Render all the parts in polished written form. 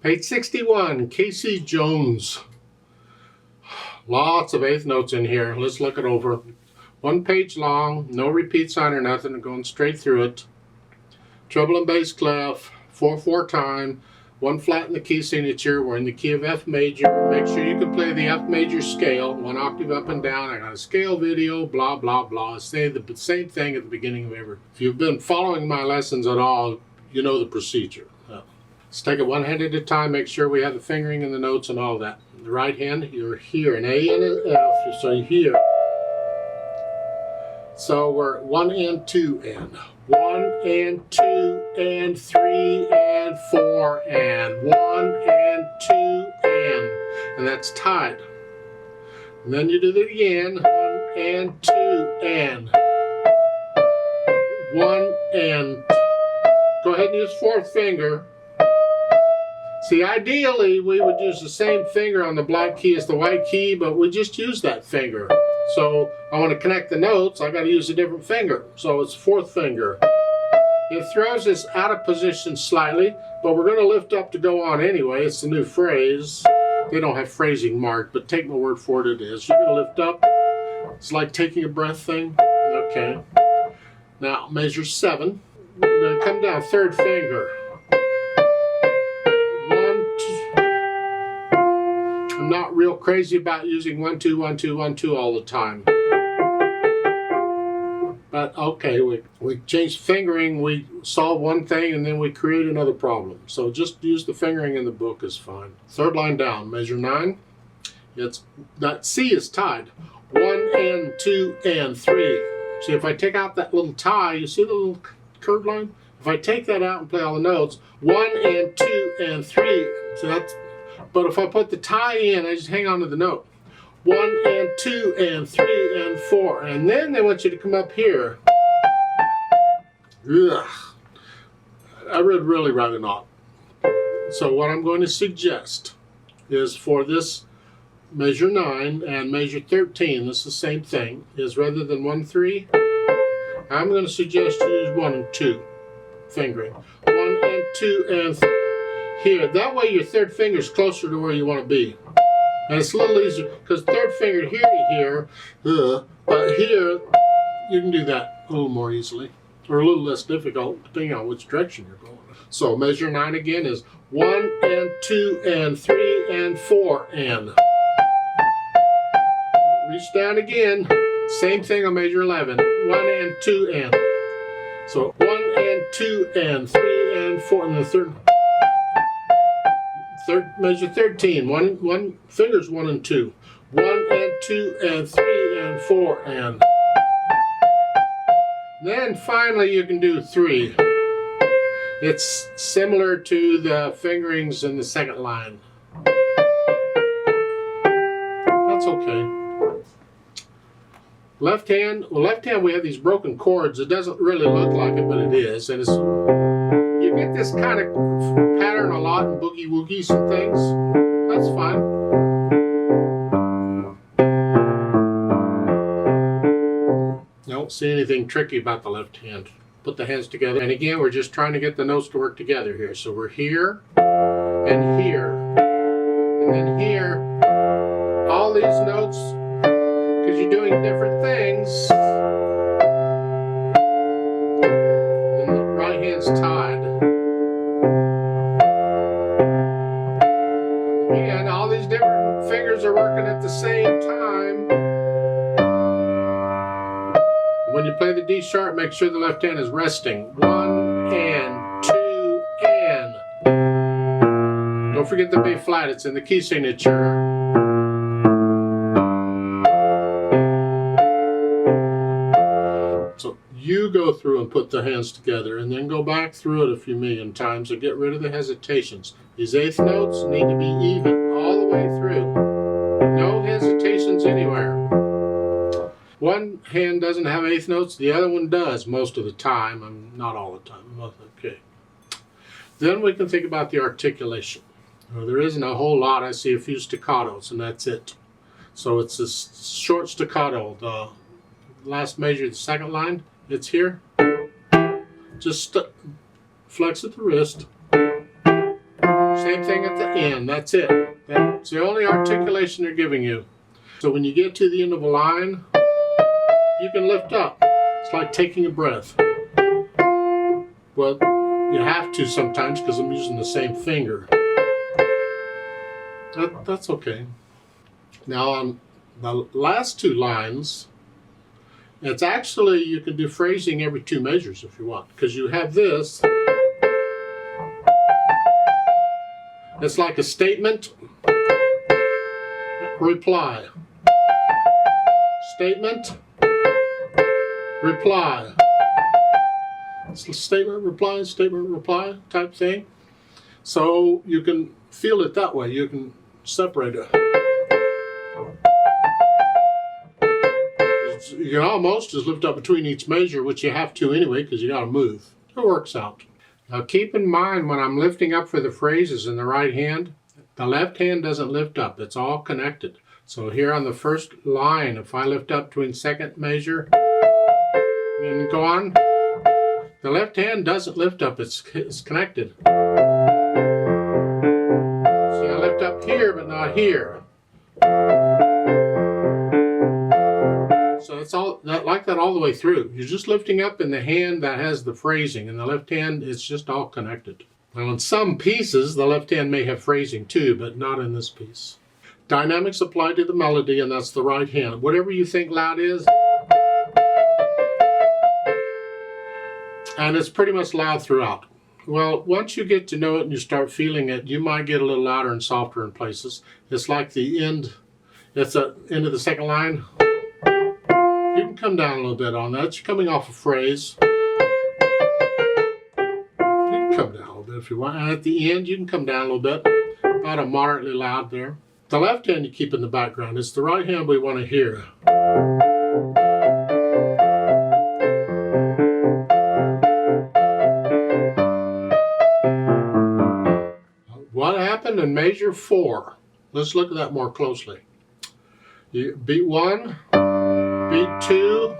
Page 61, Casey Jones. Lots of eighth notes in here. Let's look it over. One page long, no repeat sign or nothing, going straight through it. Treble and bass clef, 4/4 time, one flat in the key signature. We're in the key of F major. Make sure you can play the F major scale, one octave up and down. I got a scale video, blah, blah, blah. I say the same thing at the beginning of every. If you've been following my lessons at all, you know the procedure. Let's take it one hand at a time, make sure we have the fingering and the notes and all that. The right hand, you're here, an A and an F, so you're here. So we're 1 and 2 and 1 and 2 and 3 and 4 and 1 and 2 and that's tied. And then you do it again, 1 and 2 and 1 and. Go ahead and use fourth finger. See, ideally, we would use the same finger on the black key as the white key, but we just use that finger. So I want to connect the notes, I got to use a different finger. So it's fourth finger. It throws us out of position slightly, but we're going to lift up to go on anyway. It's the new phrase. They don't have phrasing marked, but take my word for it, it is. You're going to lift up. It's like taking a breath thing. Okay. Now measure 7. We're going to come down third finger. I'm not real crazy about using 1, 2, 1, 2, 1, 2 all the time. But okay, we changed fingering, we solve one thing and then we create another problem. So just use the fingering in the book is fine. Third line down, measure 9. It's that C is tied. 1 and 2 and 3. See, if I take out that little tie, you see the little curved line? If I take that out and play all the notes, 1 and 2 and 3. So that's. But if I put the tie in, I just hang on to the note. 1 and 2 and 3 and 4. And then they want you to come up here. Ugh. I would really rather not. So what I'm going to suggest is for this measure 9 and measure 13, this is the same thing, is rather than 1, 3, I'm going to suggest you use 1 and 2 fingering. 1 and 2 and 3. Here, that way your third finger is closer to where you want to be. And it's a little easier, because third finger here to here, but here, you can do that a little more easily, or a little less difficult, depending on which direction you're going. So measure 9 again is 1 and 2 and 3 and 4 and. Reach down again, same thing on measure 11, 1 and 2 and. So 1 and 2 and 3 and 4, and the third measure 13, one fingers 1 and 2. 1 and 2 and 3 and 4 and. Then finally you can do 3. It's similar to the fingerings in the second line. That's okay. Left hand, well, left hand we have these broken chords. It doesn't really look like it, but it is. And it's, you get this kind of pattern a lot in boogie woogies and things. That's fine. Don't see anything tricky about the left hand. Put the hands together. And again, we're just trying to get the notes to work together here. So we're here and here. And then here. All these notes, because you're doing different things. And the right hand's tied. And all these different fingers are working at the same time. When you play the D sharp, make sure the left hand is resting. 1 and 2 and. Don't forget the B flat, it's in the key signature. So you go through and put the hands together and then go back through it a few million times and get rid of the hesitations. These eighth notes need to be even all the way through. No hesitations anywhere. One hand doesn't have eighth notes, the other one does most of the time. Not all the time. Okay. Then we can think about the articulation. Well, there isn't a whole lot. I see a few staccatos and that's it. So it's a short staccato. The last measure, the second line, it's here. Just flex at the wrist. Same Same thing at the end. That's it. That's the only articulation they're giving you. So when you get to the end of a line, you can lift up. It's like taking a breath. Well, you have to sometimes because I'm using the same finger. That's okay. Now on the last two lines, it's actually, you can do phrasing every two measures if you want, because you have this. It's like a statement, reply. Statement, reply. It's a statement, reply type thing. So you can feel it that way. You can separate it. You can almost just lift up between each measure, which you have to anyway because you got to move. It works out. Now keep in mind when I'm lifting up for the phrases in the right hand, the left hand doesn't lift up. It's all connected. So here on the first line, if I lift up between second measure and go on, the left hand doesn't lift up. It's connected. See, I lift up here but not here. So it's all like that all the way through. You're just lifting up in the hand that has the phrasing, and the left hand, it's just all connected. Now in some pieces, the left hand may have phrasing too, but not in this piece. Dynamics apply to the melody, and that's the right hand. Whatever you think loud is, and it's pretty much loud throughout. Well, once you get to know it and you start feeling it, you might get a little louder and softer in places. It's like the end, it's the end of the second line. You can come down a little bit on that. You're coming off a phrase. You can come down a little bit if you want. And at the end, you can come down a little bit. About a moderately loud there. The left hand you keep in the background. It's the right hand we want to hear. What happened in measure 4? Let's look at that more closely. You beat 1. Beat 2,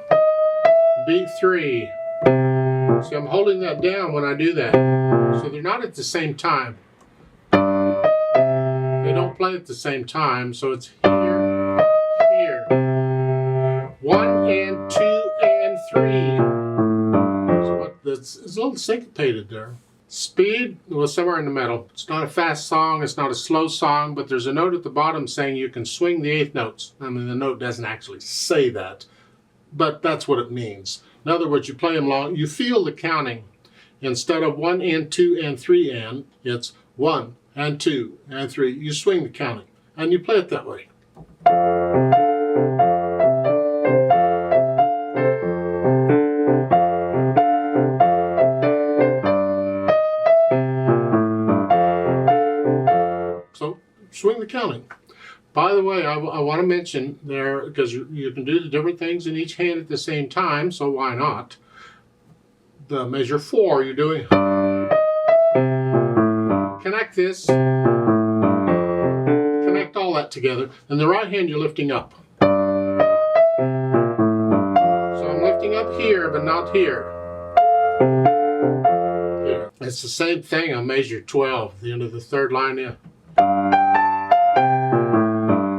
beat 3. See, I'm holding that down when I do that. So they're not at the same time. They don't play at the same time, so it's here, here. 1 and 2 and 3. So it's a little syncopated there. Speed was somewhere in the middle. It's not a fast song, it's not a slow song, but there's a note at the bottom saying you can swing the eighth notes. I mean, the note doesn't actually say that, but that's what it means. In other words, you play them long, you feel the counting. Instead of 1 and 2 and 3 and, it's 1 and 2 and 3. You swing the counting, and you play it that way. Swing the counting. By the way, I want to mention there, because you can do the different things in each hand at the same time, so why not? The measure 4, you're doing. Connect this. Connect all that together. And the right hand you're lifting up. So I'm lifting up here, but not here. Here. It's the same thing on measure 12, the end of the third line there.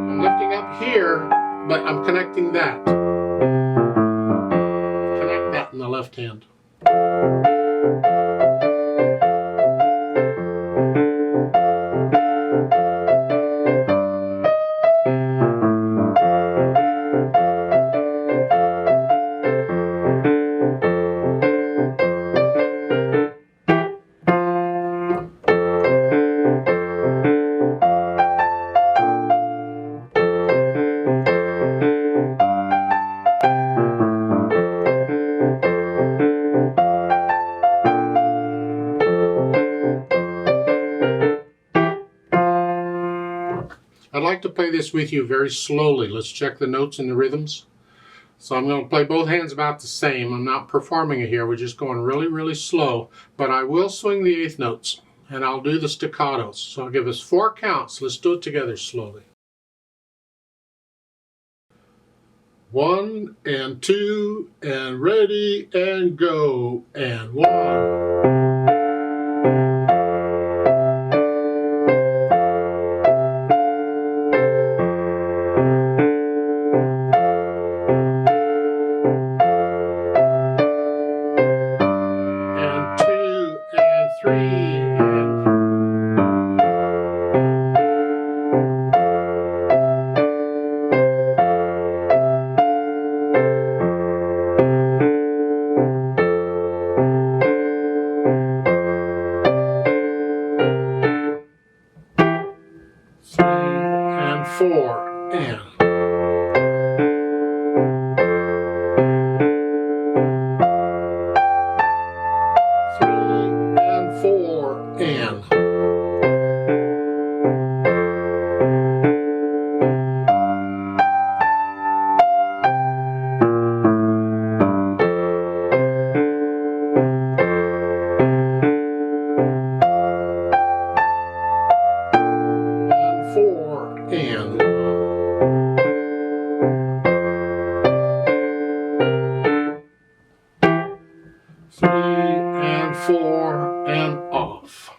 I'm lifting up here, but I'm connecting that. Connect that in the left hand. I'd like to play this with you very slowly. Let's check the notes and the rhythms. So I'm going to play both hands about the same. I'm not performing it here. We're just going really, really slow. But I will swing the eighth notes, and I'll do the staccatos. So I'll give us 4 counts. Let's do it together slowly. 1 and 2 and ready and go. And 1. and and 4 and 3 and 4 and 4 and 3 and 4 and off.